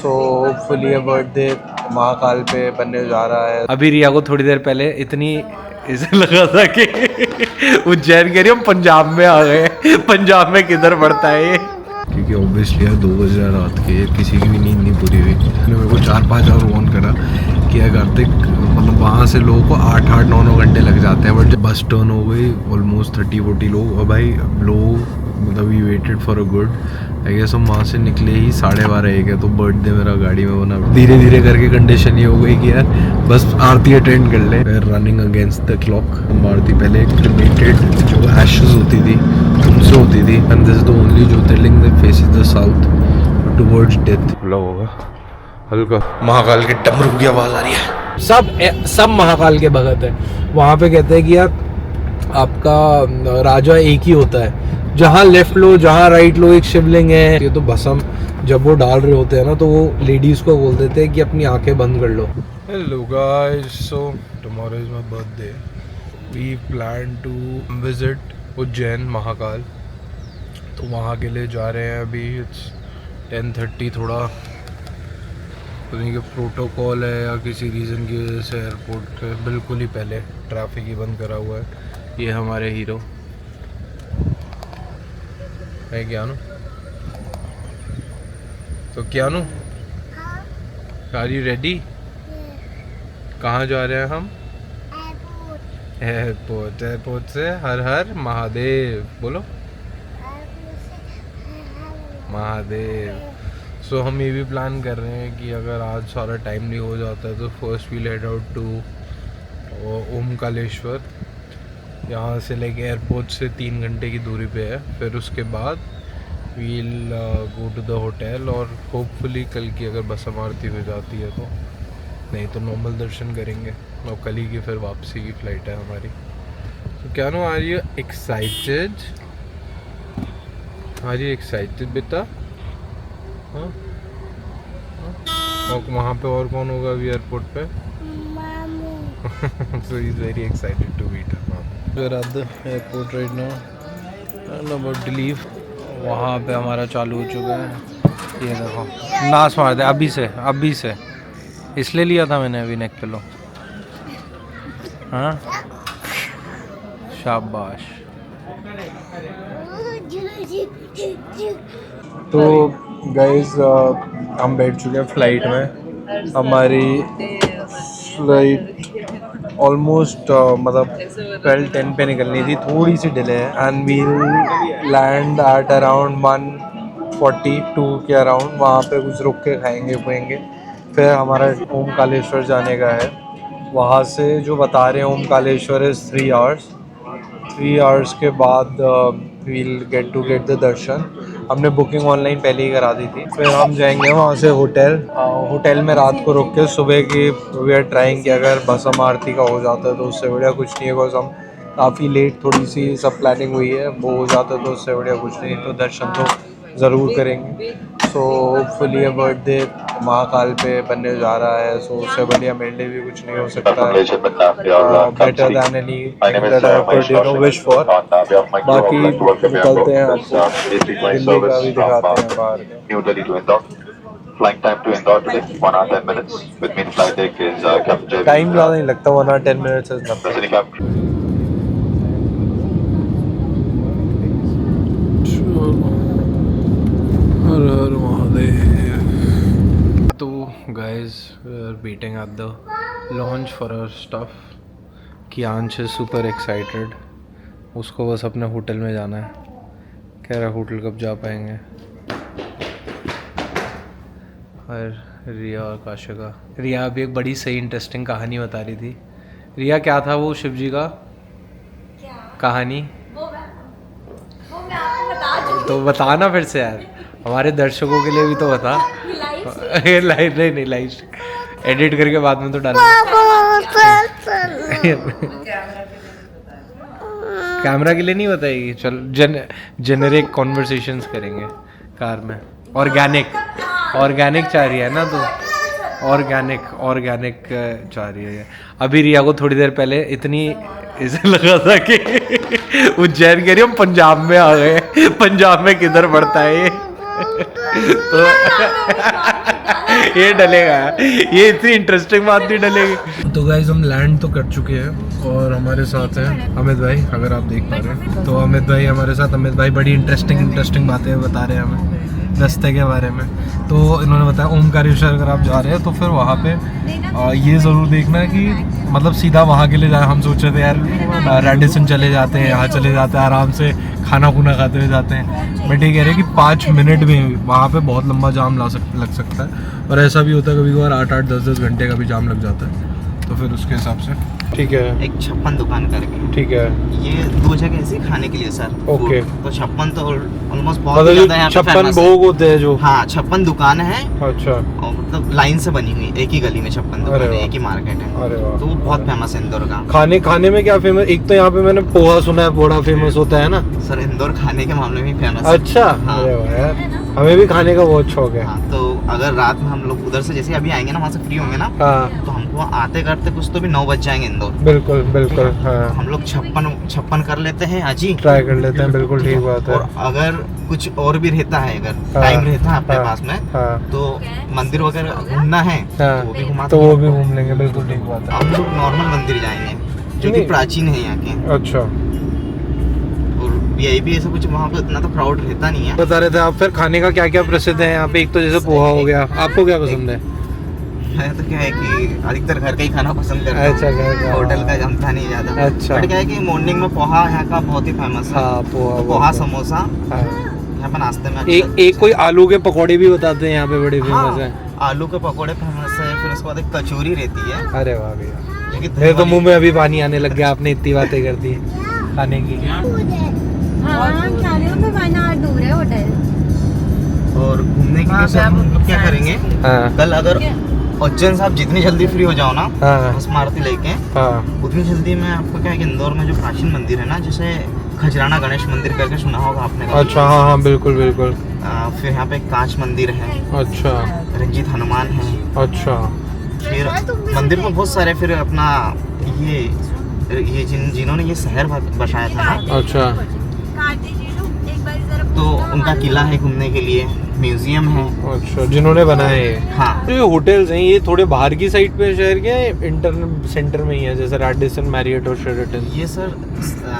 So hopefully ये birthday Mahakal पे बनने जा रहा है। अभी रिया को थोड़ी देर पहले इतनी इसे लगा था कि उज्जैन कह रही हम पंजाब में आ गए, पंजाब में किधर पड़ता है ये, क्योंकि ऑब्वियसली यार 2 बजे रात के किसी की भी नींद नहीं पूरी हुई। मेरे को 4-5 आवर ऑन करा कि अगर तक मतलब वहाँ से लोगों को 8-8, 9-9 घंटे लग जाते हैं, बट जब बस टर्न हो गई ऑलमोस्ट 30-40 लोग, और भाई लोग मतलब we waited for a good, I guess हम वहाँ से निकले ही 12:30 है। तो बर्थडे मेरा गाड़ी में बना, धीरे धीरे करके कंडीशन ये हो गई कि यार बस आरती अटेंड कर ले। Running against the clock. Aarti पहले क्रिमेटेड जो एशेस होती थी उनसे होती थी, and this is the only jyotirlinga that faces the south towards death. होगा हल्का महाकाल के डमरू की आवाज आ रही है। सब महाकाल के भगत है। वहाँ पे कहते हैं कि यार आपका राजा एक ही होता है, जहाँ लेफ्ट लो जहाँ राइट लो एक शिवलिंग है। ये तो भस्म जब वो डाल रहे होते हैं ना, तो वो लेडीज को बोल देते हैं कि अपनी आंखें बंद कर लो। Hello guys, so tomorrow is my birthday. We plan to visit Ujjain Mahakal, तो वहाँ के लिए जा रहे हैं। अभी इट्स 10:30। थोड़ा पता नहीं कि प्रोटोकॉल है या किसी रीज़न की वजह से एयरपोर्ट पे बिल्कुल ही पहले ट्रैफिक ही बंद करा हुआ है। ये हमारे हीरो है ज्ञानू। तो ज्ञानू, आर यू रेडी? कहाँ जा रहे हैं हम? एयरपोर्ट। एयरपोर्ट से हर हर महादेव बोलो। महादेव। सो हम ये भी प्लान कर रहे हैं कि अगर आज सारा टाइम नहीं हो जाता है तो first we'll head out to Omkareshwar. यहाँ से लाइक एयरपोर्ट से 3 घंटे की दूरी पे है। फिर उसके बाद we'll go to the hotel, और होपफुली कल की अगर भस्म आरती हो जाती है तो, नहीं तो नॉर्मल दर्शन करेंगे। और कल ही की फिर वापसी की फ़्लाइट है हमारी। तो क्या no, are you excited? Are you excited बेटा? हाँ? और वहाँ पे और कौन होगा अभी एयरपोर्ट पे? So he's very excited to meet her mom. We're at the airport right now and about to leave. वहाँ पे हमारा चालू हो चुका है। ये देखो नाच मार दे अभी से इसलिए लिया था मैंने अभी नेक पे लो। हाँ शाबाश। तो गाइस हम बैठ चुके हैं फ़्लाइट में। हमारी फ़्लाइट ऑलमोस्ट मतलब 12:10 पे निकलनी थी, थोड़ी सी डिले है। And we'll land at around 1:42 के अराउंड। वहाँ पे कुछ रुक के खाएंगे पिएंगे। फिर हमारा ओमकालेश्वर जाने का है। वहाँ से जो बता रहे हैं ओमकालेश्वर इज़ 3 आवर्स। 3 आवर्स के बाद वील गेट द दर्शन। हमने बुकिंग ऑनलाइन पहले ही करा दी थी। फिर हम जाएंगे वहाँ से होटल में रात को रुक के सुबह की वी आर ट्राइंग कि अगर भस्म आरती का हो जाता है तो उससे बढ़िया कुछ नहीं है। बिकॉज हम काफ़ी लेट थोड़ी सी सब प्लानिंग हुई है, वो हो जाता है तो उससे बढ़िया कुछ नहीं। तो दर्शन तो ज़रूर करेंगे। सो होपफुली ये बर्थडे महाकाल पे बनने जा रहा है। सो उससे बढ़िया मेरे लिए भी कुछ नहीं हो सकता है। Better than any that I could wish for. बाकी निकलते हैं, आपको दिल्ली का भी दिखाते हैं बाहर का। Flying time to Indore today, 1 hour 10 minutes. With main flight deck is Captain JV. Time ज़्यादा नहीं लगता, 1 hour 10 minutes is nothing. Does any captain? हर हर महादेव। तो guys we are waiting at the lounge for our stuff. Kiyansh is super excited. उसको बस अपने hotel में जाना है। कह रहा होटल कब जा पाएंगे। और रिया और काशिका। रिया अभी एक बड़ी सही इंटरेस्टिंग कहानी बता रही थी। रिया क्या था वो शिव जी का कहानी? वो मैं आपको बता चुकी तो बताना फिर से यार, हमारे दर्शकों के लिए भी तो बता। लाइव नहीं लाइव एडिट करके बाद में तो डालना। कैमरा के लिए नहीं बताएगी। चल जेनरिक कॉन्वर्सेशंस करेंगे कार में। ऑर्गेनिक चाह रही है ना तो ऑर्गेनिक चाह रही है। अभी रिया को थोड़ी देर पहले इतनी इसे लगा था कि उज्जैन कह रही हम पंजाब में आ गए, पंजाब में किधर पड़ता है ये। तो ये डलेगा, ये इतनी इंटरेस्टिंग बात नहीं डलेगी। तो गाइज हम लैंड तो कर चुके हैं और हमारे साथ हैं अमित भाई, अगर आप देख पा रहे हैं तो अमित भाई हमारे साथ। अमित भाई बड़ी इंटरेस्टिंग बातें बता रहे हैं हमें रास्ते के बारे में। तो इन्होंने बताया ओमकारेश्वर अगर आप जा रहे हैं तो फिर वहाँ पे ये ज़रूर देखना है कि मतलब सीधा वहाँ के लिए जाए। हम सोच रहे थे यार रेडिसन चले जाते हैं, यहाँ चले जाते हैं, आराम से खाना खुना खाते हुए जाते हैं, बट ये कह रहे हैं कि 5 मिनट में वहाँ पे बहुत लंबा जाम लग सकता है। और ऐसा भी होता है कभी कभार 8-8, 10-10 घंटे का भी जाम लग जाता है। तो फिर उसके हिसाब से ठीक है। एक 56 दुकान करके, ठीक है, ये 2 जगह ऐसे खाने के लिए सर। ओके। तो 56 तो ऑलमोस्ट बहुत मतलब ज्यादा यहाँ पे 56 फेमस है। भोग होते हैं जो। हाँ 56 दुकान है अच्छा, और मतलब लाइन से बनी हुई, एक ही गली में 56 दुकान अरे है, वाह। एक ही मार्केट है। अरे वाह। तो वो बहुत फेमस है इंदौर का। खाने में क्या फेमस? एक तो यहाँ पे मैंने पोहा सुना है बड़ा फेमस होता है ना। सर इंदौर खाने के मामले में फेमस है। अच्छा, हाँ। अरे वाह यार, हमें भी खाने का बहुत शौक है। हाँ, तो अगर रात में हम लोग उधर से जैसे अभी आएंगे ना, वहाँ से फ्री होंगे ना, हाँ तो हमको आते करते कुछ तो भी 9 बज जाएंगे इंदौर। बिल्कुल बिल्कुल, हाँ हम लोग 56 कर लेते हैं आज ही। ट्राई कर लेते हैं, बिल्कुल ठीक बात है। और अगर कुछ और भी रहता है, अगर हाँ, टाइम रहता है अपने हाँ, पास में, हाँ, तो मंदिर वगैरह घूमना है हाँ, तो वो भी घुमा तो वो भी घूम लेंगे, बिल्कुल ठीक बात है। हम लोग नॉर्मल मंदिर जाएंगे जो कि नहीं। प्राचीन है यहाँ के। अच्छा, और वीआईपी ऐसा कुछ वहाँ पे उतना तो क्राउड रहता नहीं है। बता रहे थे आप फिर खाने का क्या क्या प्रसिद्ध है यहाँ पे? एक तो जैसे पोहा हो गया, आपको क्या पसंद है? मैं तो क्या है कि अधिकतर घर का ही खाना पसंद करता हूँ। अच्छा, घर का। होटल का जमता नहीं ज्यादा। अच्छा। बट क्या है कि मॉर्निंग में पोहा यहाँ का बहुत ही फेमस है। हाँ पोहा, तो पोहा समोसा हाँ। यहाँ पे नाश्ते में एक कोई आलू के पकौड़े भी बताते हैं यहाँ पे, बड़े फेमस है। आलू के पकोड़े फेमस है। फिर उसके बाद एक कचौरी रहती है अरे वाह भैया, जो कि मेरे तो मुंह में अभी पानी आने लग गया, आपने इतनी बातें कर दी खाने की। हाँ खाने में तो वायनाड दूर है होटल। और घूमने के लिए सर हम लोग क्या करेंगे, हाँ कल अगर उज्जैन साहब जितनी जल्दी फ्री हो जाओ ना हाँ भस्म आरती लेके, हाँ उतनी जल्दी में आपको क्या है कि इंदौर में जो प्राचीन मंदिर है ना, जैसे खजराना गणेश मंदिर करके सुना होगा आपने कभी। अच्छा, हाँ हाँ बिल्कुल बिल्कुल। फिर यहाँ पे एक कांच मंदिर है, अच्छा रंजीत हनुमान है। अच्छा, फिर मंदिर में बहुत सारे, फिर अपना ये जिन्होंने ये शहर बसाया था ना, अच्छा, एक बार जरा तो उनका किला है घूमने के लिए, म्यूजियम है। अच्छा, जिन्होंने बनाए हैं। हाँ तो ये होटल्स हैं, ये थोड़े बाहर की साइड पे शहर के इंटर सेंटर में ही है, जैसे रेडिसन, मैरियट और शेराटन? ये सर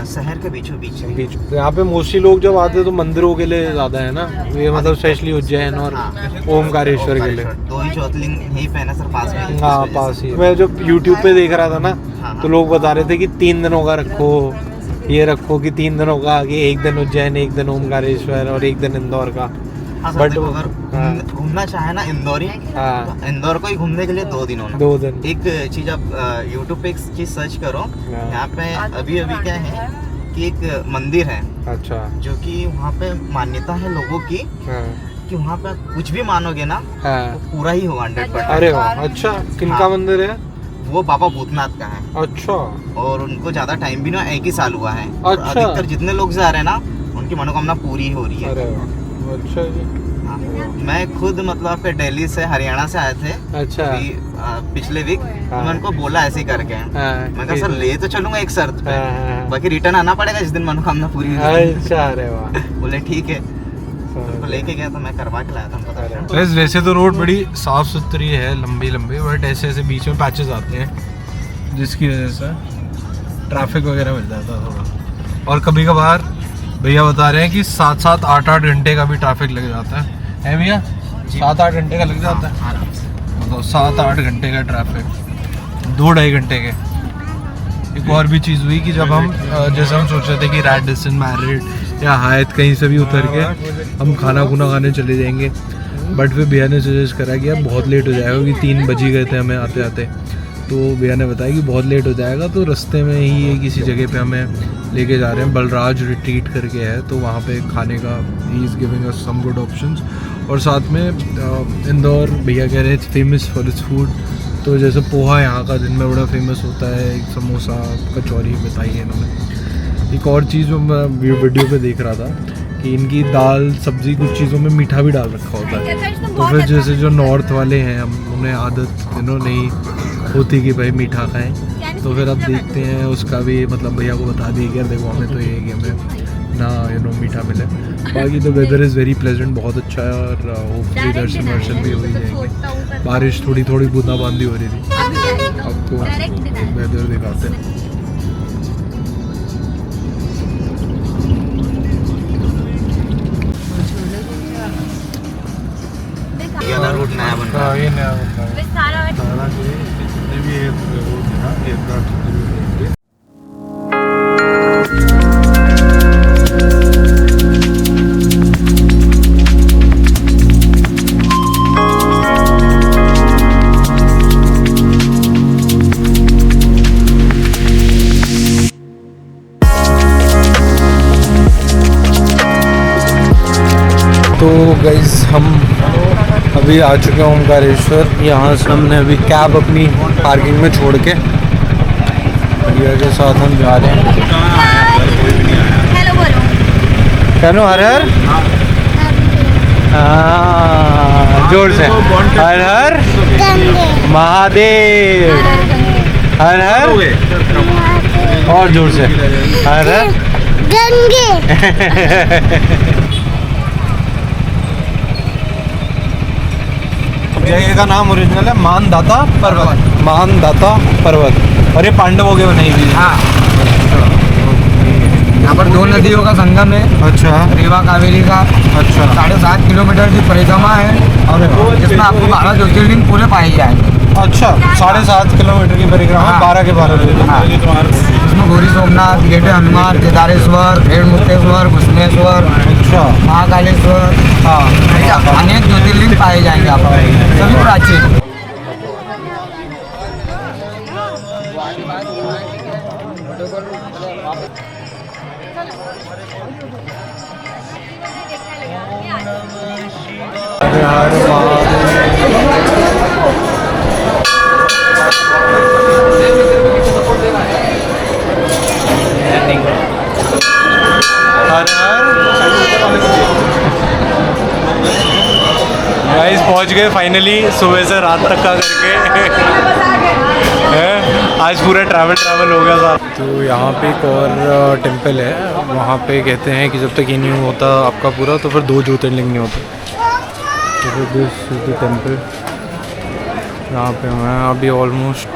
शहर के बीचों बीच है। बीच यहाँ पे मोस्टली लोग जब आते हैं तो मंदिरों के लिए ज्यादा है ना, ये मतलब स्पेशली उज्जैन और हाँ, ओमकारेश्वर के लिए। 2 ही ज्योतिर्लिंग यहीं पे है ना सर, पास में ही। हाँ पास ही। मैं जब यूट्यूब पे देख रहा था ना, हाँ। तो लोग बता रहे थे कि 3 दिनों का रखो, ये रखो कि 3 दिनों का, कि एक दिन उज्जैन, एक दिन ओमकारेश्वर और एक दिन इंदौर का। हाँ सर, बट देखो अगर हाँ। घूमना चाहे ना इंदौरी, हाँ तो इंदौर को ही घूमने के लिए 2 दिन होना। 2 दिन। एक चीज आप यूट्यूब पे एक चीज सर्च करो, हाँ। यहाँ पे अभी क्या है कि एक मंदिर है अच्छा, जो कि वहाँ पे मान्यता है लोगों की हाँ कि वहाँ पे कुछ भी मानोगे ना हाँ। तो पूरा ही होगा 100%। अरे वाह, अच्छा, किनका हाँ। मंदिर है? वो बाबा भूतनाथ का है अच्छा, और उनको ज्यादा टाइम भी ना, 1 ही साल हुआ है। और अच्छा। अधिकतर जितने लोग जा रहे हैं ना, उनकी मनोकामना पूरी हो रही है। अरे वाह, अच्छा जी, हाँ। मैं खुद मतलब आपके दिल्ली से, हरियाणा से आए थे अच्छा, अभी, पिछले वीक। हाँ। मैं उनको बोला ऐसे ही करके, हाँ, मैं कहा सर ले तो चलूंगा एक शर्त पे, हाँ, हाँ, बाकी रिटर्न आना पड़ेगा जिस दिन मनोकामना पूरी हाँ। हुई। अच्छा, अरे वाह, बोले ठीक है, तो लेके गया तो मैं करवा के लाया था उनको दर्शन। बस वैसे तो रोड बड़ी साफ सुथरी है, लंबी लंबी, बट ऐसे ऐसे बीच में पैचेस आते हैं जिसकी वजह से ट्रैफिक वगैरह मिल जाता है थोड़ा। और कभी कभार भैया बता रहे हैं कि 7-7, 8-8 घंटे का भी ट्रैफिक लग जाता है भैया? 7-8 घंटे का लग जाता है, आराम से। मतलब 7-8 घंटे का ट्रैफिक, 2-2.5 घंटे के। एक और भी चीज़ हुई कि जब हम जैसे हम सोच रहे थे कि रेडिसन, मैरिट या हायत कहीं से भी उतर के हम खाना खुना खाने चले जाएंगे, बट फिर भैया ने सजेस्ट करा कि यार बहुत लेट हो जाएगा, क्योंकि 3 बज ही गए थे हमें आते आते। तो भैया ने बताया कि बहुत लेट हो जाएगा, तो रास्ते में ही ये किसी जगह पे हमें लेके जा रहे हैं, बलराज रिट्रीट करके है, तो वहाँ पे खाने का ही is giving us some good options. और साथ में इंदौर भैया कह रहे हैं फेमस फॉर इट्स फूड, तो जैसे पोहा यहाँ का दिन में बड़ा फेमस होता है, एक समोसा, कचौरी बताई है इन्होंने। एक और चीज़ जो मैं वीडियो पे देख रहा था कि इनकी दाल सब्जी कुछ चीज़ों में मीठा भी डाल रखा होता है, तो फिर जैसे जो नॉर्थ वाले हैं उन्हें आदत नहीं होती कि भाई मीठा खाएं, तो फिर अब देखते हैं उसका भी मतलब भैया को बता दिए कि यार देखो हमें तो ये है कि हमें ना मीठा मिले। बाकी तो वेदर इज़ वेरी प्लेजेंट, बहुत अच्छा है और होपफुली दर्शन वर्शन भी हो ही जाएंगे। बारिश थोड़ी थोड़ी बूंदाबांदी हो रही थी। आपको वेदर दिखाते हैं। ये वाला रूट नया बन रहा है। ये नया होता है विस्तारा सारा के जितने भी ये रोड है ना एयरक्राफ्ट जितने भी रहेंगे। तो गाइस हम अभी आ चुके हैं ओमकारेश्वर। यहाँ से हमने अभी कैब अपनी पार्किंग में छोड़ के भैया के साथ हम जा रहे हैं। हेलो बोलो। कहनो हर हर हाँ, जोर से हर हर महादेव, हर हर और जोर से हर हर जगह का नाम ओरिजिनल है मानदाता पर्वत, मानदाता पर्वत, और ये पांडवों के बनाई हुई है। हाँ, यहाँ पर दो नदियों का संगम है। अच्छा रेवा कावेरी का। अच्छा 7.5 किलोमीटर की परिक्रमा है, जिसमें आपको 12 ज्योतिर्लिंग पूरे पाए जाएंगे। अच्छा 7.5 किलोमीटर की परिक्रमा, हाँ। 12 के 12 हाँ। इसमें गौरी सोमनाथ, गेटे हनुमान, केदारेश्वर, भेड़ मुक्तेश्वर, घुसनेश्वर, अच्छा महाकालेश्वर, हाँ अनेक ज्योतिर्लिंग पाए जाएंगे आप सभी प्राचीन। गाइस पहुंच गए फाइनली, सुबह से रात तक का करके है। आज पूरा ट्रैवल हो गया सारा। तो यहाँ पे एक और टेम्पल है, वहाँ पे कहते हैं कि जब तक ये नहीं होता आपका पूरा तो फिर 2 ज्योतिर्लिंग नहीं होते। तो फिर दिस इज द टेम्पल, यहाँ पे मैं अभी ऑलमोस्ट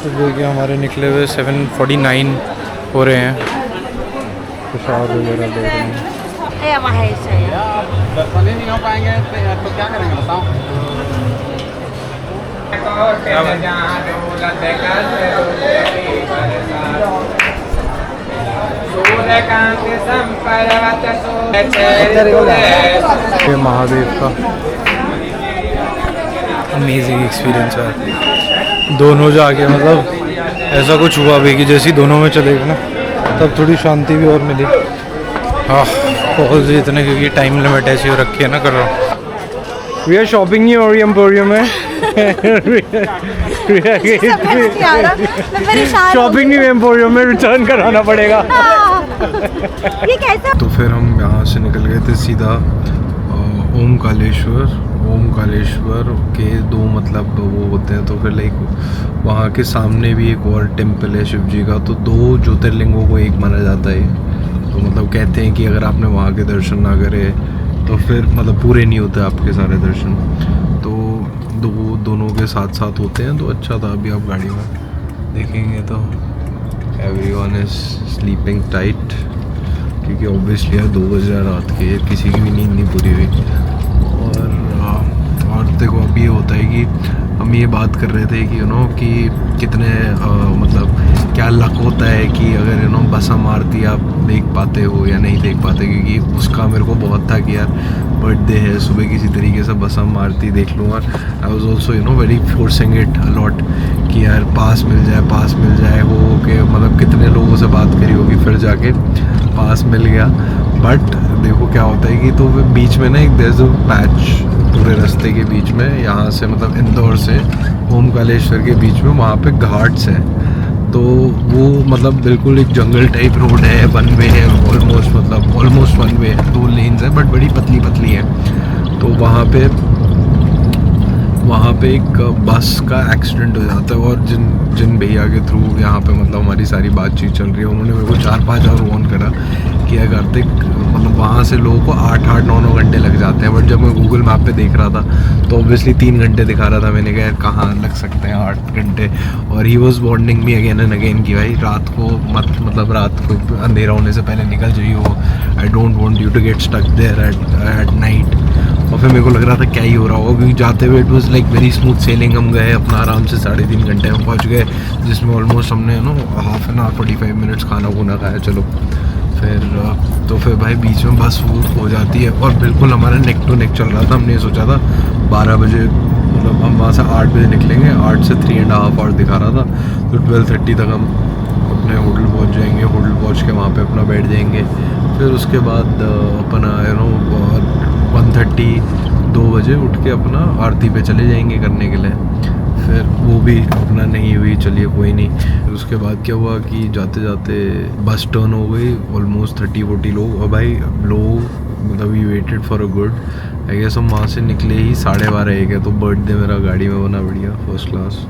सुबह के हमारे निकले हुए 7:49 हो रहे हैं। प्रसाद वगैरह दे रहे हैं। नहीं हो पाएंगे तो क्या करेंगे बताओ। ये महादेव का अमेजिंग एक्सपीरियंस है। दोनों जाके मतलब ऐसा कुछ हुआ भी कि जैसे दोनों में चले गए ना, तब थोड़ी शांति भी और मिली। हाँ बहुत इतने, क्योंकि टाइम लिमिट ऐसी हो रखी है ना कर रहा हूँ। वी आर शॉपिंग नहीं हो रही एम्पोरियम में। शॉपिंग नहीं एम्पोरियम में, रिटर्न कराना पड़ेगा। ये कैसा? तो फिर हम यहाँ से निकल गए थे सीधा ओमकालेश्वर। ओमकालेश्वर के 2 मतलब वो होते हैं, तो फिर लाइक वहाँ के सामने भी एक और टेम्पल है शिव जी का, तो 2 ज्योतिर्लिंगों को एक माना जाता है। तो मतलब कहते हैं कि अगर आपने वहाँ के दर्शन ना करे तो फिर मतलब पूरे नहीं होते आपके सारे दर्शन। तो दोनों के साथ साथ होते हैं, तो अच्छा था। अभी आप गाड़ी में देखेंगे तो एवरीवन इज स्लीपिंग टाइट, क्योंकि ऑब्वियसली यार 2 बजे रात के किसी की भी नींद नहीं पूरी हुई। और देखो अब ये होता है कि हम ये बात कर रहे थे कि कि कितने मतलब क्या लक होता है कि अगर बसा मारती आप देख पाते हो या नहीं देख पाते, क्योंकि उसका मेरे को बहुत था कि यार बर्थडे है, सुबह किसी तरीके से बसा मारती देख लूँगा। I was also very forcing it a lot कि यार पास मिल जाए वो कि मतलब कितने लोगों से बात करी होगी, फिर जाके पास मिल गया। बट देखो क्या होता है कि तो बीच में ना एक देयर इज अ पैच पूरे रास्ते के बीच में, यहाँ से मतलब इंदौर से ओमकालेश्वर के बीच में, वहाँ पे घाट्स हैं। तो वो मतलब बिल्कुल एक जंगल टाइप रोड है, वन वे है ऑलमोस्ट वन वे है, 2 लेन्स है बट बड़ी पतली है। तो वहाँ पे एक बस का एक्सीडेंट हो जाता है, और जिन भैया के थ्रू यहाँ पे मतलब हमारी सारी बातचीत चल रही है, उन्होंने मेरे को 4-5 और ऑन करा किया कार्तिक, मतलब वहाँ से लोगों को 8-9 घंटे लग जाते हैं, बट जब मैं गूगल मैप पे देख रहा था तो ऑब्वियसली 3 घंटे दिखा रहा था। मैंने कहा यार कहाँ लग सकते हैं 8 घंटे। और he was warning me again and again कि भाई रात को मतलब रात को अंधेरा होने से पहले निकल जाइए, I don't want you to get stuck there at night. और फिर मेरे को लग रहा था क्या ही हो रहा होगा, क्योंकि जाते हुए it was like very smooth selling. हम गए अपना आराम से 3.5 घंटे में पहुंच गए, जिसमें ऑलमोस्ट हमने हाफ एन आवर 45 मिनट्स खाना खुना खाया। चलो फिर भाई बीच में बस हो जाती है, और बिल्कुल हमारा नेक टू नेक चल रहा था। हमने सोचा था 12 बजे, मतलब हम वहाँ से 8 बजे निकलेंगे, 8 से 3.5 आवर्स दिखा रहा था, तो 12:30 तक हम अपने होटल पहुँच जाएंगे। होटल पहुँच के वहाँ पे अपना बैठ जाएंगे, फिर उसके बाद अपना 1:30 2 बजे उठ के अपना आरती पे चले जाएंगे करने के लिए। फिर वो भी अपना नहीं हुई, चलिए कोई नहीं। फिर उसके बाद क्या हुआ कि जाते जाते बस टर्न हो गई, ऑलमोस्ट 30-40 लोग, और भाई लोग मतलब we waited for a good, I guess हम वहाँ से निकले ही 12:30 है, तो बर्थडे मेरा गाड़ी में बना बढ़िया फर्स्ट क्लास,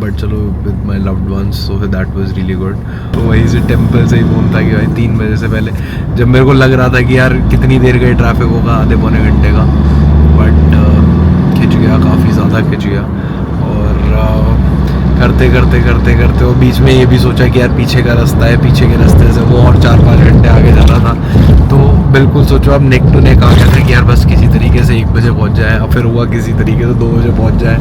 बट चलो with my loved ones, so that was really good. तो वहीं से टेम्पल से ही फोन था कि भाई 3 बजे से पहले, जब मेरे को लग रहा था कि यार कितनी देर का ट्रैफिक होगा, आधे पौने घंटे का, बट खिंच गया, काफ़ी ज़्यादा खिंच गया। और करते और बीच में ये भी सोचा कि यार पीछे का रास्ता है, पीछे के रास्ते से वो और 4-5 घंटे आगे जा रहा था। तो बिल्कुल सोचो अब नेक टू नेक आ गया था कि यार बस किसी तरीके से 1 बजे पहुंच जाए, और फिर हुआ किसी तरीके से 2 बजे पहुंच जाए,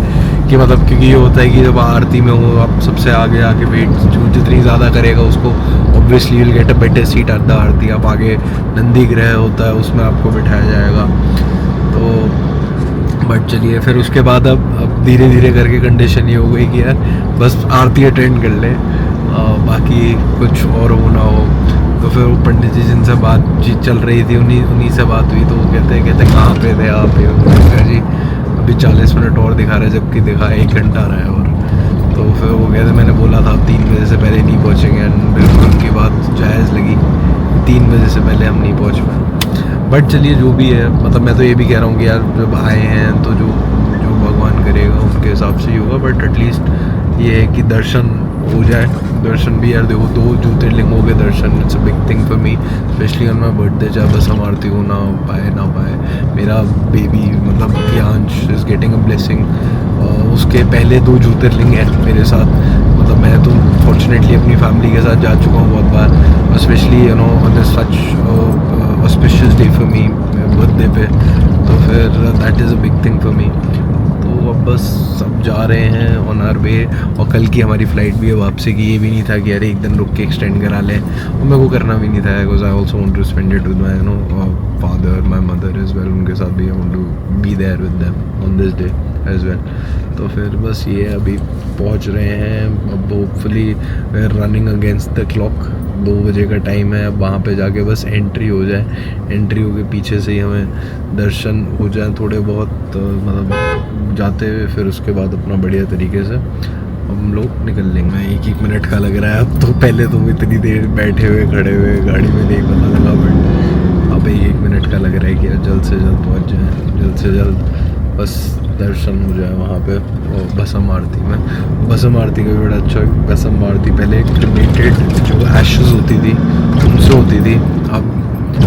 कि मतलब क्योंकि ये होता है कि जब आरती में हो आप सबसे आगे आके वेट जितनी ज़्यादा करेगा उसको obviously will get a better seat at the aarti. आप आगे नंदी ग्रह होता है उसमें आपको बिठाया जाएगा। तो बट चलिए, फिर उसके बाद अब धीरे धीरे करके कंडीशन ये हो गई कि यार बस आरती अटेंड कर ले, बाकी कुछ और हो ना हो। तो फिर वो पंडित जी जिनसे बातचीत चल रही थी उन्हीं से बात हुई, तो वो कहते कहाँ पे थे आप? जी अभी 40 मिनट और दिखा रहे, जबकि दिखा 1 घंटा रहा है। और तो फिर वो कहते मैंने बोला था 3 बजे से पहले नहीं पहुँचेंगे, एंड बिल्कुल उनकी बात जायज़ लगी, 3 बजे से पहले हम नहीं पहुँच पाए। बट चलिए जो भी है, मतलब मैं तो ये भी कह रहा हूँ कि यार जब आए हैं तो जो भगवान करेगा उनके हिसाब से ही होगा, बट एटलीस्ट ये है कि दर्शन हो जाए। दर्शन भी यार देखो, 2 ज्योतिर्लिंगों के दर्शन, it's a big thing for me, specially on my birthday. चाहे बस हम आरती को ना पाए, मेरा बेबी मतलब Kiyansh is getting a blessing. उसके पहले 2 ज्योतिर्लिंग हैं मेरे साथ, मतलब मैं तो फॉर्चुनेटली अपनी फैमिली के साथ जा चुका हूँ बहुत बार, specially on such auspicious day for me, birthday पे, तो फिर that is a big thing for me. तो अब बस सब जा रहे हैं ऑन आवर वे, और कल की हमारी फ़्लाइट भी है वापसी की। ये भी नहीं था कि यार एक दिन रुक के एक्सटेंड करा लें, और मेरे को करना भी नहीं था, because I also want to spend it with my father, my mother as well, उनके साथ भी I want to be there with them on this day as well. तो फिर बस ये अभी पहुंच रहे हैं, अब hopefully we are running against the clock. 2 बजे का टाइम है, अब वहाँ पे जाके बस एंट्री हो जाए, एंट्री हो के पीछे से ही हमें दर्शन हो जाए थोड़े बहुत, मतलब जाते हुए, फिर उसके बाद अपना बढ़िया तरीके से हम लोग निकल लेंगे। 1-1 मिनट का लग रहा है अब तो, पहले तो इतनी देर बैठे हुए खड़े हुए गाड़ी में नहीं पता लगा, बट अब 1-1 मिनट का लग रहा है कि यार जल्द से जल्द पहुँच जाए, जल्द से जल्द बस दर्शन हो जाए वहाँ पे। और बसम आरती में, बसम आरती का भी बड़ा अच्छा, बसम आरती पहले क्रिमेटेड जो एशेस होती थी उनसे होती थी, अब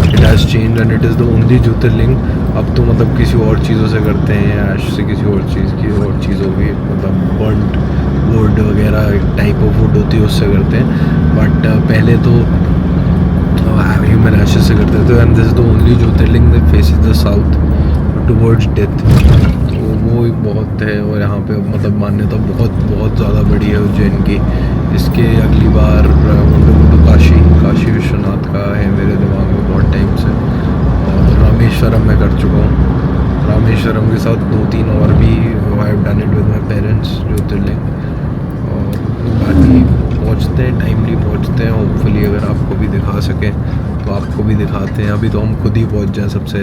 it has change and it is the only jyotirlinga. अब तो मतलब किसी और चीज़ों से करते हैं, ऐश से किसी और चीज़ की और चीज़ होगी, मतलब बर्न्ड वुड वगैरह एक टाइप ऑफ वुड होती है उससे करते हैं, बट पहले तो ह्यूमन एशेस से करते थे। And this is the only jyotirlinga that faces the south towards death, तो वो एक बहुत है। और यहाँ पे मतलब मान्यता बहुत बहुत ज़्यादा बड़ी है उज्जैन की। इसके अगली बार काशी विश्वनाथ का है मेरे दिमाग में बहुत टाइम से, और रामेश्वरम में कर चुका हूँ। रामेश्वरम के साथ 2-3 और भी I have done it with my parents jyotirlinga. और बाकी पहुँचते हैं, टाइमली पहुँचते हैं, होपफुली अगर आपको भी दिखा सकें तो आपको भी दिखाते हैं। अभी तो हम खुद ही पहुँच जाएं, सबसे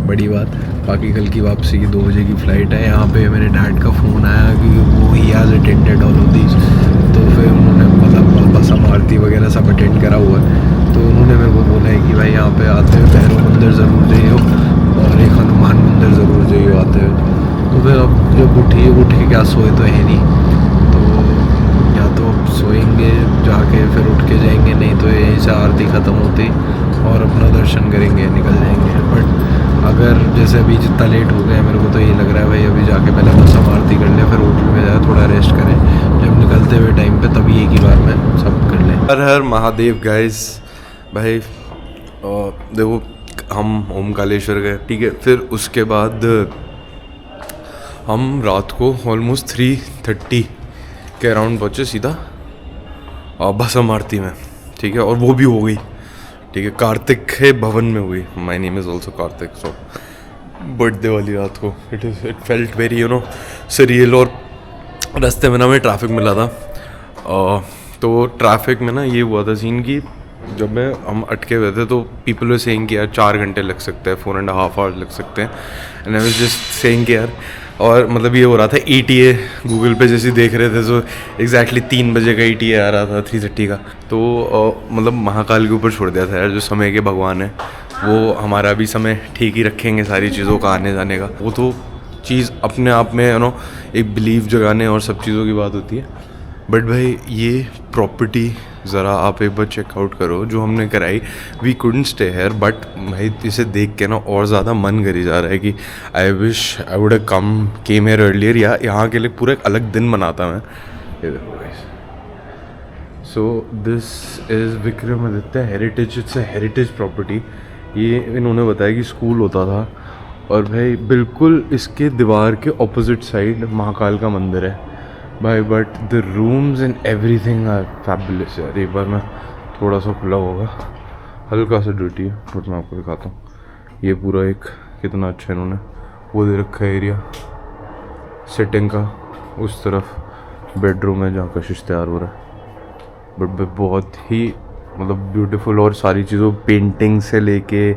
बड़ी बात। बाकी कल की वापसी की 2 बजे की फ़्लाइट है। यहाँ पे मेरे डैड का फ़ोन आया कि वो he has attended all of these, तो फिर उन्होंने मतलब बसम आरती वगैरह सब अटेंड करा हुआ है, तो उन्होंने मेरे को बोला है कि भाई यहाँ पे आते हुए भैरव मंदिर ज़रूर जाइए और एक हनुमान मंदिर ज़रूर जाइए आते हुए। तो फिर अब जब उठ के क्या सोए तो है नहीं, तो या तो सोएंगे जाके फिर उठ के जाएंगे, नहीं तो यहीं से आरती ख़त्म होती और अपना दर्शन करेंगे, निकल जाएंगे। बट अगर जैसे अभी जितना लेट हो गया मेरे को तो ये लग रहा है भाई अभी जाके पहले भस्म आरती कर ले, फिर होटल में जाए थोड़ा रेस्ट करें, जब निकलते हुए टाइम पे तभी एक ही बार में सब कर लें। हर हर महादेव गाइस। भाई देखो हम ओमकालेश्वर गए, ठीक है, फिर उसके बाद हम रात को ऑलमोस्ट 3:30 के अराउंड पहुँचे सीधा भस्म आरती में, ठीक है, और वो भी हो गई, ठीक है, कार्तिक के भवन में हुई। My name is also Kartik. So birthday वाली रात को it felt very you know surreal. और रास्ते में ना हमें ट्रैफिक मिला था, तो ट्रैफिक में ना ये हुआ था सीन कि जब हम अटके हुए थे तो पीपल वर सेइंग कि यार 4 घंटे लग सकते हैं, 4.5 आवर्स लग सकते हैं। And I was just saying कि यार, और मतलब ये हो रहा था ETA गूगल पे जैसे देख रहे थे, तो एग्जैक्टली 3 बजे का ETA आ रहा था 3:30 का। तो मतलब महाकाल के ऊपर छोड़ दिया था यार, जो समय के भगवान है वो हमारा भी समय ठीक ही रखेंगे, सारी चीज़ों का आने जाने का। वो तो चीज़ अपने आप में यू नो एक बिलीव जगाने और सब चीज़ों की बात होती है। बट भाई ये प्रॉपर्टी ज़रा आप एक बार चेकआउट करो जो हमने कराई। We couldn't stay here, but भाई इसे देख के ना और ज़्यादा मन करी जा रहा है कि I wish I would came here earlier, या यहाँ के लिए पूरा एक अलग दिन मनाता मैं। ये देखो guys, so this is Vikramaditya heritage, it's a heritage property. ये इन्होंने बताया कि स्कूल होता था, और भाई बिल्कुल इसके दीवार के ऑपोजिट साइड महाकाल का मंदिर है भाई। But the rooms and everything are fabulous यार। एक बार मैं थोड़ा सा खुला होगा, हल्का सा ड्यूटी है, बट मैं आपको दिखाता हूँ। ये पूरा एक कितना अच्छा इन्होंने वो दे रखा है एरिया सेटिंग का। उस तरफ बेडरूम है जहाँ कशिश तैयार हो रहा है। बट बहुत ही मतलब ब्यूटीफुल, और सारी चीज़ों पेंटिंग से लेके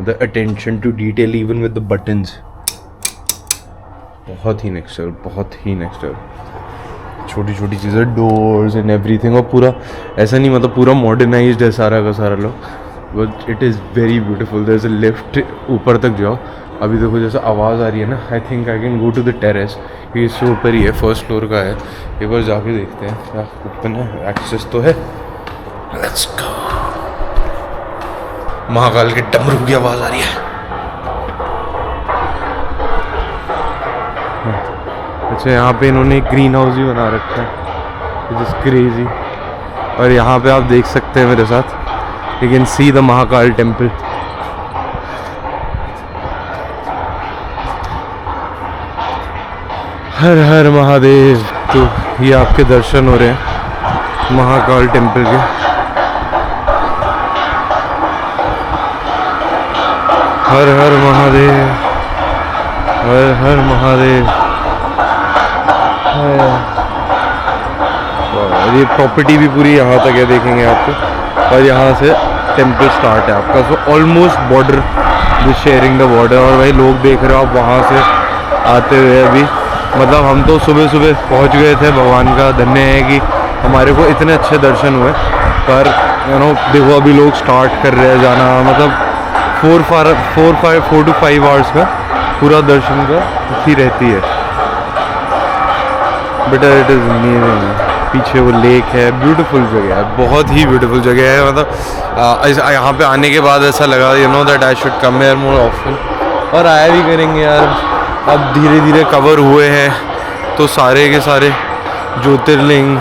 the attention to detail even with the buttons, बहुत ही नेक्स्ट लेवल, बहुत ही नेक्स्ट लेवल। छोटी छोटी चीज़ें, डोर्स एंड एवरीथिंग, और पूरा ऐसा नहीं मतलब पूरा मॉडर्नाइज्ड है सारा का सारा लोग, but it is very beautiful. There is a lift, ऊपर तक जाओ। अभी देखो जैसे आवाज़ आ रही है ना, I think I can go to the terrace, क्योंकि इससे ऊपर ही है, फर्स्ट फ्लोर का है। एक बार जाके देखते हैं क्या ओपन है, एक्सेस तो है। Let's go. महाकाल के डमरू की आवाज़ आ रही है। अच्छा, यहाँ पे इन्होंने एक ग्रीन हाउस भी बना रखा है, इट इज़ क्रेजी। और यहाँ पे आप देख सकते हैं मेरे साथ, you can see the Mahakal temple. हर हर महादेव। तो ये आपके दर्शन हो रहे हैं महाकाल टेम्पल के। हर हर महादेव, हर हर महादेव। और ये प्रॉपर्टी भी पूरी यहाँ तक है, देखेंगे आपको, और यहाँ से टेम्पल स्टार्ट है आपका। So almost border with sharing the border. और भाई लोग देख रहे हो आप वहाँ से आते हुए, अभी मतलब हम तो सुबह सुबह पहुँच गए थे। भगवान का धन्य है कि हमारे को इतने अच्छे दर्शन हुए, पर यू नो देखो अभी लोग स्टार्ट कर रहे हैं जाना, मतलब 4 to 5 आवर्स का पूरा दर्शन का ही रहती है। बेटा इट इज़ अमेजिंग। पीछे वो लेक है, ब्यूटीफुल जगह है, बहुत ही ब्यूटीफुल जगह है। मतलब यहाँ पे आने के बाद ऐसा लगा you know that I should come here more often, और आया भी करेंगे यार। अब धीरे धीरे कवर हुए हैं तो सारे के सारे ज्योतिर्लिंग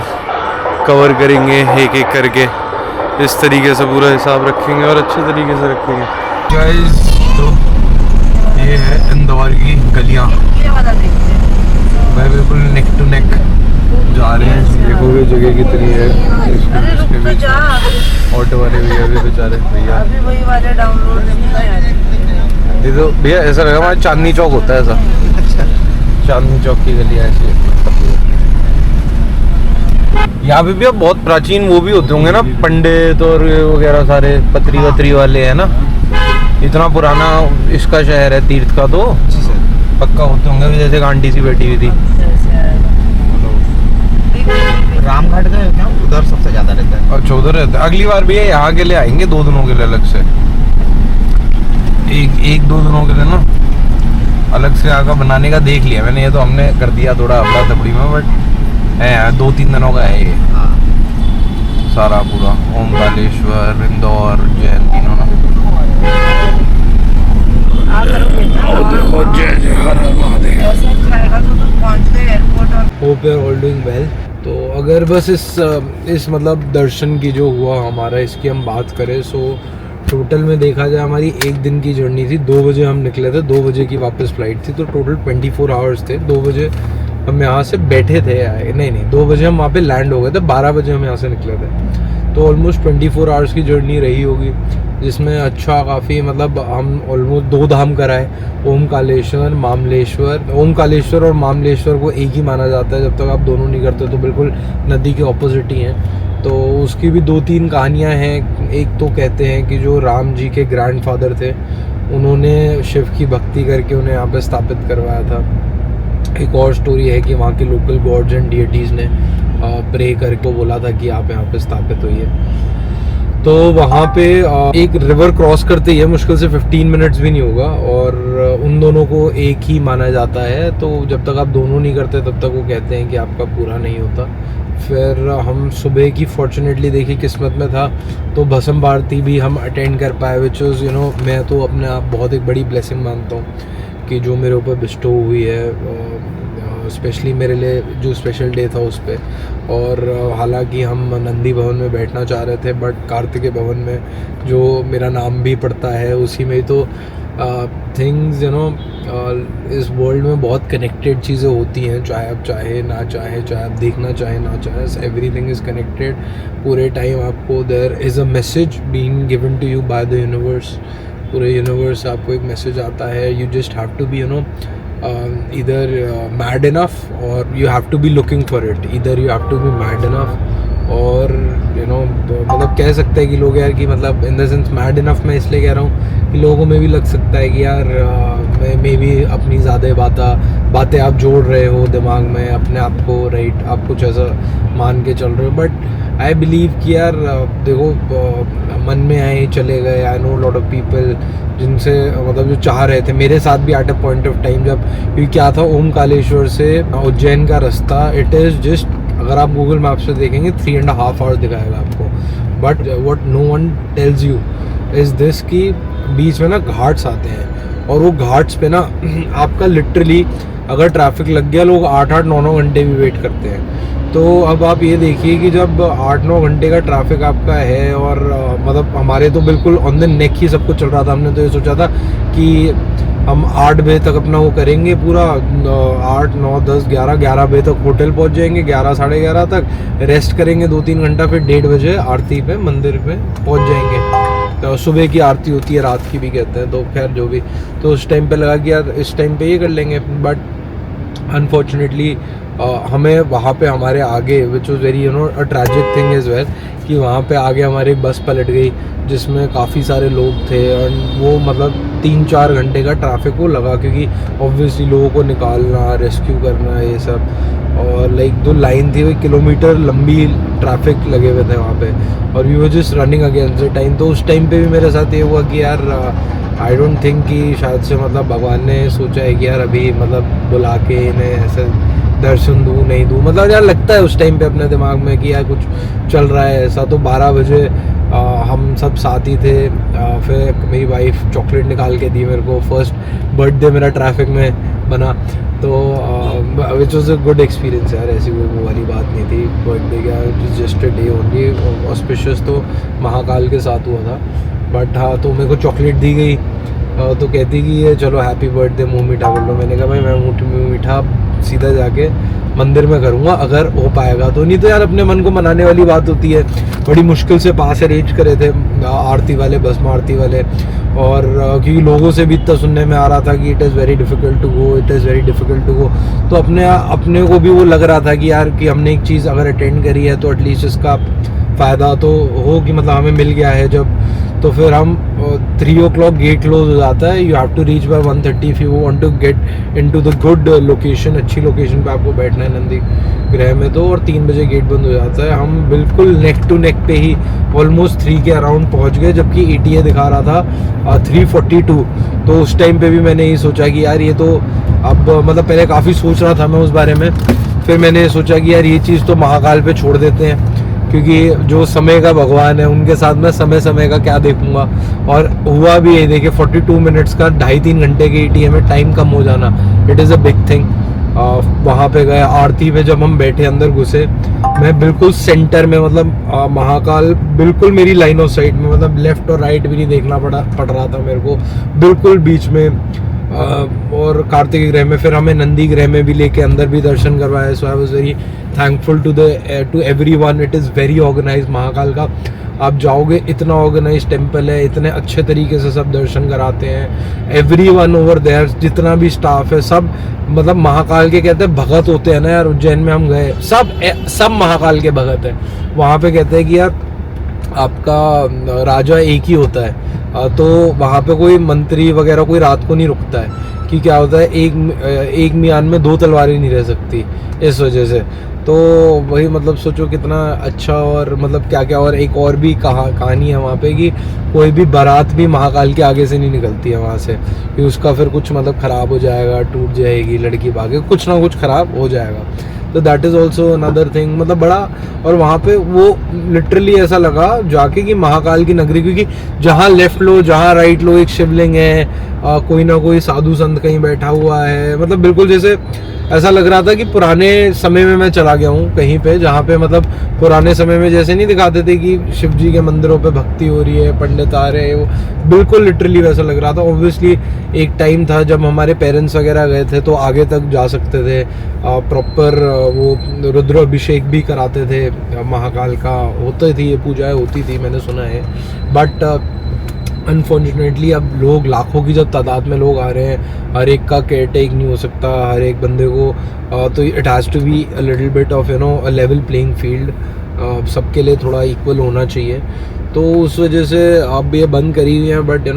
कवर करेंगे एक एक करके, इस तरीके से पूरा हिसाब रखेंगे और अच्छे तरीके से रखेंगे। गाइस, तो ये है इंदौर की गलियाँ। मैं बिल्कुल नेक टू नेक जा रहे हैं। देखोगे जगह कितनी है। इसके बीच ऑटो वाले भैया भी बेचारे भैया, ये तो भैया ऐसा लगा हमारा चांदनी चौक होता है ऐसा। चांदनी चौक की गलियाँ ऐसी। यहाँ पे भी अब बहुत प्राचीन वो भी होते होंगे ना, पंडित और वगैरह सारे पत्री वत्री वाले हैं ना। इतना पुराना इसका शहर है तीर्थ का, तो पक्का होते होंगे। जैसे आंटी सी बैठी हुई थी, रामघाट गए क्या? उधर सबसे ज्यादा रहता है। अच्छा उधर रहता है। अगली बार भी यहाँ के लिए आएंगे 2 दिनों के लिए अलग से, एक 2 दिनों के लिए ना अलग से आकर बनाने का देख लिया मैंने। ये तो हमने कर दिया थोड़ा अपना तबड़ी में, बट है 2-3 दिनों का है ये सारा पूरा। ओमकालेश्वर, इंदौर, जैन, तीनों ना। Hope you are all doing well. तो अगर बस इस मतलब दर्शन की जो हुआ हमारा, इसकी हम बात करें, सो टोटल में देखा जाए हमारी एक दिन की जर्नी थी। 2 बजे हम निकले थे, 2 बजे की वापस फ्लाइट थी, तो टोटल 24 आवर्स थे। 2 बजे हम यहाँ से बैठे थे, नहीं 2 बजे हम वहाँ पे लैंड हो गए थे, 12 बजे हम यहाँ से निकले थे। तो ऑलमोस्ट 24 आवर्स की जर्नी रही होगी, जिसमें अच्छा काफ़ी मतलब हम ऑलमोस्ट 2 धाम कराए, ओमकालेश्वर मामलेश्वर। ओमकालेश्वर और मामलेश्वर को एक ही माना जाता है, जब तक आप दोनों नहीं करते तो बिल्कुल नदी के ऑपोजिट ही हैं। तो उसकी भी 2-3 कहानियाँ हैं। एक तो कहते हैं कि जो राम जी के ग्रैंडफादर थे, उन्होंने शिव की भक्ति करके उन्हें यहाँ पे स्थापित करवाया था। एक और स्टोरी है कि वहाँ के लोकल गॉड्स एंड डिएटीज़ ने प्रे करके बोला था कि आप यहाँ पे स्थापित होइए। तो वहाँ पे एक रिवर क्रॉस करते ही है, मुश्किल से 15 मिनट्स भी नहीं होगा, और उन दोनों को एक ही माना जाता है। तो जब तक आप दोनों नहीं करते तब तक वो कहते हैं कि आपका पूरा नहीं होता। फिर हम सुबह की फॉर्चुनेटली देखी किस्मत में था तो भस्म आरती भी हम अटेंड कर पाए, विच इज़ मैं तो अपने आप बहुत एक बड़ी ब्लेसिंग मानता हूँ कि जो मेरे ऊपर बिस्टो हुई है, स्पेशली मेरे लिए जो स्पेशल डे था उस पर। और हालांकि हम नंदी भवन में बैठना चाह रहे थे, बट कार्तिकेय भवन में जो मेरा नाम भी पड़ता है उसी में, तो थिंग्स इस वर्ल्ड में बहुत कनेक्टेड चीज़ें होती हैं, चाहे आप चाहे ना चाहे, चाहे आप देखना चाहे ना चाहे, एवरीथिंग इज़ कनेक्टेड। पूरे टाइम आपको there is a message being given to you by the universe. पूरे यूनिवर्स आपको एक मैसेज आता है, you just have to be either mad enough or you have to be looking for it, either you have to be mad enough और मतलब कह सकते हैं कि लोग यार कि मतलब in the sense mad enough मैं इसलिए कह रहा हूँ कि लोगों में भी लग सकता है कि यार मैं भी अपनी ज़्यादा बातें आप जोड़ रहे हो दिमाग में अपने आप को, राइट, आप कुछ ऐसा मान के चल रहे हो। बट आई बिलीव कि यार देखो मन में आए चले गए। I know lot of people जिनसे मतलब जो चाह रहे थे, मेरे साथ भी at a point of time जब क्योंकि क्या था, ओमकालेश्वर से उज्जैन का रास्ता इट इज़ जस्ट, अगर आप गूगल मैप से देखेंगे 3.5 आवर्स दिखाएगा आपको। But what no one tells you is this कि बीच में ना घाट्स आते हैं, और वो घाट्स पे ना आपका लिटरली अगर ट्रैफिक लग गया, लोग 8-8, 9-9 घंटे भी वेट करते हैं। तो अब आप ये देखिए कि जब 8-9 घंटे का ट्रैफिक आपका है, और मतलब हमारे तो बिल्कुल ऑन द नेक ही सब कुछ चल रहा था। हमने तो ये सोचा था कि हम 8 बजे तक अपना वो करेंगे पूरा, 8, 9, 10, 11 बजे तक होटल पहुंच जाएंगे, 11, साढ़े 11 तक रेस्ट करेंगे 2-3 घंटा, फिर 1:30 बजे आरती पे मंदिर पे पहुंच जाएंगे। तो सुबह की आरती होती है, रात की भी कहते हैं, तो खैर जो भी, तो उस टाइम पे लगा कि यार इस टाइम पे ये कर लेंगे। बट अनफॉर्चुनेटली हमें वहाँ पे हमारे आगे, which was very a tragic thing is well, कि वहाँ पे आगे हमारी बस पलट गई जिसमें काफ़ी सारे लोग थे, और वो मतलब 3-4 घंटे का ट्रैफिक वो लगा, क्योंकि ऑब्वियसली लोगों को निकालना, रेस्क्यू करना, ये सब। और लाइक 2 लाइन थी, वो किलोमीटर लंबी ट्रैफिक लगे हुए थे वहाँ पे, और we were just running against the time. तो उस टाइम पे भी मेरे साथ ये हुआ कि यार आई डोंट थिंक कि शायद से मतलब भगवान ने सोचा है कि यार अभी मतलब बुला के इन्हें ऐसे दर्शन दूँ नहीं दूँ, मतलब यार लगता है उस टाइम पे अपने दिमाग में कि यार कुछ चल रहा है ऐसा। तो 12 बजे हम सब साथ ही थे। फिर मेरी वाइफ चॉकलेट निकाल के दी मेरे को, फर्स्ट बर्थडे मेरा ट्रैफिक में बना, तो which was a good experience यार। ऐसी कोई वो वाली बात नहीं थी बर्थडे का, just a day only. Auspicious तो महाकाल के साथ हुआ था। बट हाँ, तो मेरे को चॉकलेट दी गई, तो कहती कि ये चलो हैप्पी बर्थडे, मुँह मीठा कर लो। मैंने कहा भाई मैं मुँह मीठा सीधा जाके मंदिर में करूँगा अगर हो पाएगा तो, नहीं तो यार अपने मन को मनाने वाली बात होती है। बड़ी मुश्किल से पास अरेंज करे थे आरती वाले, भस्म आरती वाले, और क्योंकि लोगों से भी इतना सुनने में आ रहा था कि it is very difficult to go, it is very difficult to go. तो अपने को भी वो लग रहा था कि यार कि हमने एक चीज़ अगर अटेंड करी है तो एटलीस्ट इसका फ़ायदा तो हो, कि मतलब हमें मिल गया है जब। तो फिर हम 3 o'clock गेट क्लोज हो जाता है, you have to reach by 1:30 if you want to get into the good location, अच्छी लोकेशन पे आपको बैठना है नंदी ग्रह में तो। और 3 बजे गेट बंद हो जाता है। हम बिल्कुल नेक टू नेक पे ही ऑलमोस्ट 3 के अराउंड पहुंच गए, जबकि ETA दिखा रहा था 3:42। तो उस टाइम पे भी मैंने ये सोचा कि यार ये तो अब मतलब पहले काफ़ी सोच रहा था मैं उस बारे में, फिर मैंने सोचा कि यार ये चीज़ तो महाकाल पे छोड़ देते हैं, क्योंकि जो समय का भगवान है उनके साथ मैं समय समय का क्या देखूंगा। और हुआ भी ये, देखिए 42 मिनट्स का 2.5-3 घंटे के ETA में टाइम कम हो जाना, it is a big thing. वहाँ पे गए आरती में, जब हम बैठे अंदर घुसे, मैं बिल्कुल सेंटर में, मतलब महाकाल बिल्कुल मेरी लाइन ऑफ साइट में, मतलब लेफ्ट और राइट भी नहीं देखना पड़ रहा था मेरे को, बिल्कुल बीच में। और कार्तिक ग्रह में फिर हमें नंदी ग्रह में भी लेके अंदर भी दर्शन करवाया। So I was very thankful to everyone. It is very organised Mahakal का। आप जाओगे, इतना ऑर्गेनाइज टेम्पल है, इतने अच्छे तरीके से सब दर्शन कराते हैं। एवरीवन ओवर देयर, जितना भी स्टाफ है सब, मतलब महाकाल के कहते हैं भगत होते हैं ना यार। उज्जैन में हम गए, सब महाकाल के भगत हैं। वहाँ पे कहते हैं कि यार आपका राजा एक ही होता है, तो वहाँ पे कोई मंत्री वगैरह कोई रात को नहीं रुकता है, कि क्या होता है, एक मियान में 2 तलवारें नहीं रह सकती, इस वजह से। तो वही, मतलब सोचो कितना अच्छा। और मतलब क्या क्या, और एक और भी कहानी है वहाँ पे कि कोई भी बारात भी महाकाल के आगे से नहीं निकलती है वहाँ से, कि उसका फिर कुछ मतलब ख़राब हो जाएगा, टूट जाएगी लड़की भागे, कुछ ना कुछ ख़राब हो जाएगा। तो that is also another thing, मतलब बड़ा। और वहाँ पे वो लिटरली ऐसा लगा जाके कि महाकाल की नगरी, क्योंकि जहाँ लेफ्ट लो जहाँ राइट लो एक शिवलिंग है, कोई ना कोई साधु संत कहीं बैठा हुआ है, मतलब बिल्कुल जैसे ऐसा लग रहा था कि पुराने समय में मैं चला गया हूँ कहीं पे, जहाँ पे मतलब पुराने समय में जैसे नहीं दिखाते थे कि शिव जी के मंदिरों पे भक्ति हो रही है, पंडित आ रहे हैं, वो बिल्कुल लिटरली वैसा लग रहा था। ऑब्वियसली एक टाइम था जब हमारे पेरेंट्स वगैरह गए थे तो आगे तक जा सकते थे, प्रॉपर वो रुद्र अभिषेक भी कराते थे महाकाल का, होती थी ये पूजाएं होती थी, मैंने सुना है। बट अनफॉर्चुनेटली अब लोग लाखों की जब तादाद में लोग आ रहे हैं, हर एक का केयर टेक नहीं हो सकता, हर एक बंदे को, तो it has to be a little bit of a level playing field, सबके लिए थोड़ा इक्वल होना चाहिए। तो उस वजह से अब ये बंद करी हुई हैं। But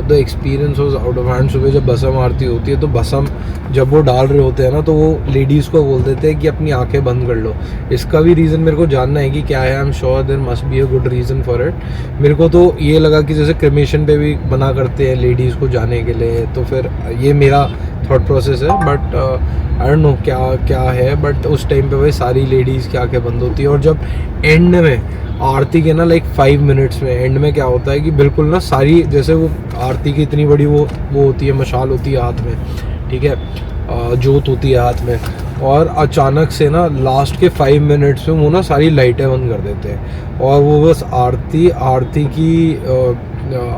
the experience was out of hand. सुबह जब भस्म आरती होती है तो भस्म जब वो डाल रहे होते हैं ना, तो वो लेडीज़ को बोल देते हैं कि अपनी आंखें बंद कर लो। इसका भी रीज़न मेरे को जानना है कि क्या है। I am sure there must be a good reason for it. मेरे को तो ये लगा कि जैसे क्रिमेशन पे भी मना करते हैं लेडीज़ को जाने के लिए, तो फिर ये मेरा थॉट प्रोसेस है। बट आई डोंट नो क्या है। बट उस टाइम पे भाई सारी लेडीज़ की आंखें बंद होती है। और जब एंड में आरती के ना 5 मिनट्स में एंड में क्या होता है कि बिल्कुल ना सारी, जैसे वो आरती की इतनी बड़ी वो होती है, मशाल होती है हाथ में, ठीक है, जोत होती है हाथ में, और अचानक से ना लास्ट के 5 मिनट्स में वो ना सारी लाइटें बंद कर देते हैं और वो बस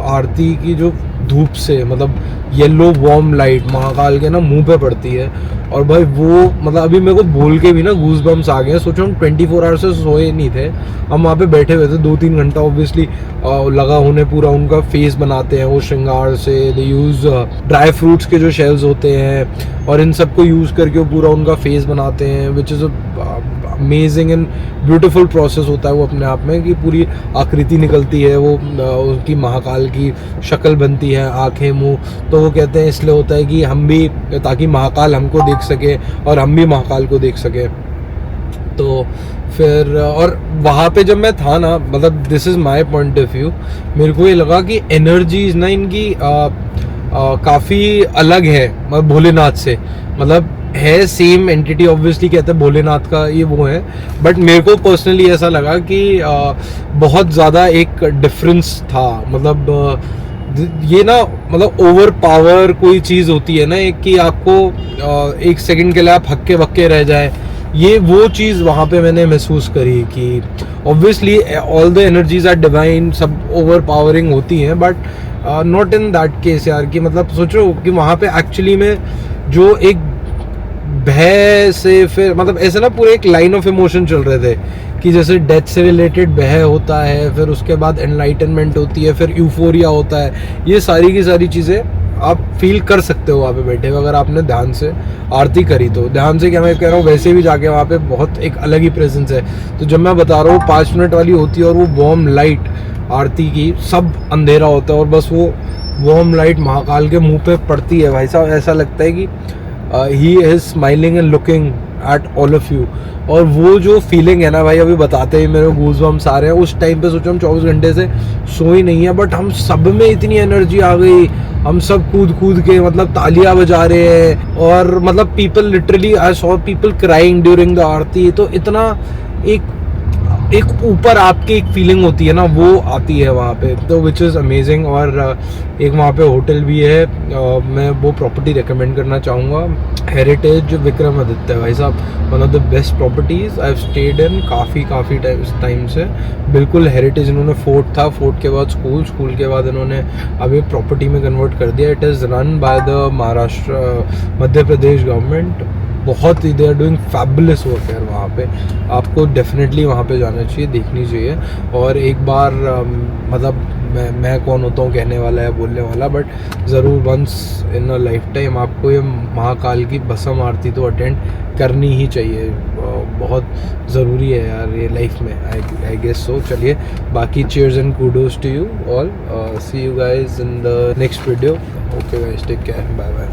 आरती की जो धूप से, मतलब येलो वार्म लाइट महाकाल के ना मुंह पे पड़ती है। और भाई वो मतलब अभी मेरे को बोल के भी ना गूज बम्स आ गए हैं। सोचो हम 24 आवर्स से सोए नहीं थे, हम वहाँ पे बैठे हुए थे 2-3 घंटा। ऑब्वियसली लगा होने पूरा उनका फेस बनाते हैं वो श्रृंगार से। दे यूज़ ड्राई फ्रूट्स के जो शेल्स होते हैं और इन सब को यूज़ करके वो पूरा उनका फेस बनाते हैं, which is amazing and beautiful process होता है वो अपने आप में, कि पूरी आकृति निकलती है, वो उनकी महाकाल की शक्ल बनती है, आंखें मुंह। तो वो कहते हैं इसलिए होता है कि हम भी, ताकि महाकाल हमको देख सके और हम भी महाकाल को देख सके। तो फिर और वहाँ पे जब मैं था ना, मतलब this is my point of view, मेरे को ये लगा कि एनर्जीज ना इनकी काफ़ी अलग है भोलेनाथ से। मतलब है सेम एंटिटी, ऑब्वियसली कहते हैं भोलेनाथ का ये वो है, बट मेरे को पर्सनली ऐसा लगा कि बहुत ज़्यादा एक डिफरेंस था। मतलब ये ना, मतलब ओवर पावर कोई चीज़ होती है ना एक, कि आपको 1 सेकंड के लिए आप हक्के बक्के रह जाए, ये वो चीज़ वहाँ पे मैंने महसूस करी कि obviously all the energies are divine, सब ओवर पावरिंग होती हैं, but not in that case यार। कि मतलब सोचो कि वहाँ पे एक्चुअली में जो एक भय से, फिर मतलब ऐसे ना पूरे एक लाइन ऑफ इमोशन चल रहे थे कि जैसे डेथ से रिलेटेड भय होता है, फिर उसके बाद एनलाइटनमेंट होती है, फिर यूफोरिया होता है। ये सारी की सारी चीज़ें आप फील कर सकते हो वहाँ पे बैठे हुए, अगर आपने ध्यान से आरती करी तो। ध्यान से क्या मैं कह रहा हूँ, वैसे भी जाके वहाँ पे बहुत एक अलग ही प्रेजेंस है। तो जब मैं बता रहा हूँ 5 मिनट वाली होती है और वो वार्म लाइट आरती की, सब अंधेरा होता है और बस वो वार्म लाइट महाकाल के मुंह पे पड़ती है, भाई साहब ऐसा लगता है कि he is smiling and looking at all of you. और वो जो फीलिंग है ना भाई, अभी बताते ही मेरे गूज़ बम्स आ रहे हैं। उस टाइम पे सोचो हम 24 घंटे से सोई नहीं है, बट हम सब में इतनी एनर्जी आ गई, हम सब कूद के मतलब तालियां बजा रहे हैं। और मतलब people literally, I saw people crying during the aarti. तो इतना एक एक ऊपर आपकी एक फीलिंग होती है ना, वो आती है वहाँ पे, तो विच इज़ अमेजिंग। और एक वहाँ पे होटल भी है, मैं वो प्रॉपर्टी रिकमेंड करना चाहूँगा, हेरिटेज विक्रमादित्य। भाई साहब one of the best properties I have stayed in काफ़ी टाइम से। बिल्कुल हेरिटेज, इन्होंने फोर्ट था, फोर्ट के बाद स्कूल के बाद इन्होंने अभी प्रॉपर्टी में कन्वर्ट कर दिया। It is run by the Madhya Pradesh government. बहुत ही they are doing fabulous work यार वहाँ पे। आपको डेफिनेटली वहाँ पे जाना चाहिए, देखनी चाहिए। और एक बार मतलब मैं कौन होता हूँ कहने वाला है, बोलने वाला, बट ज़रूर once in a lifetime आपको ये महाकाल की भस्म आरती तो अटेंड करनी ही चाहिए। बहुत ज़रूरी है यार ये लाइफ में, आई गेस सो। चलिए, बाकी cheers and kudos to you all. See you guys in the next video. Okay guys, take care, bye bye.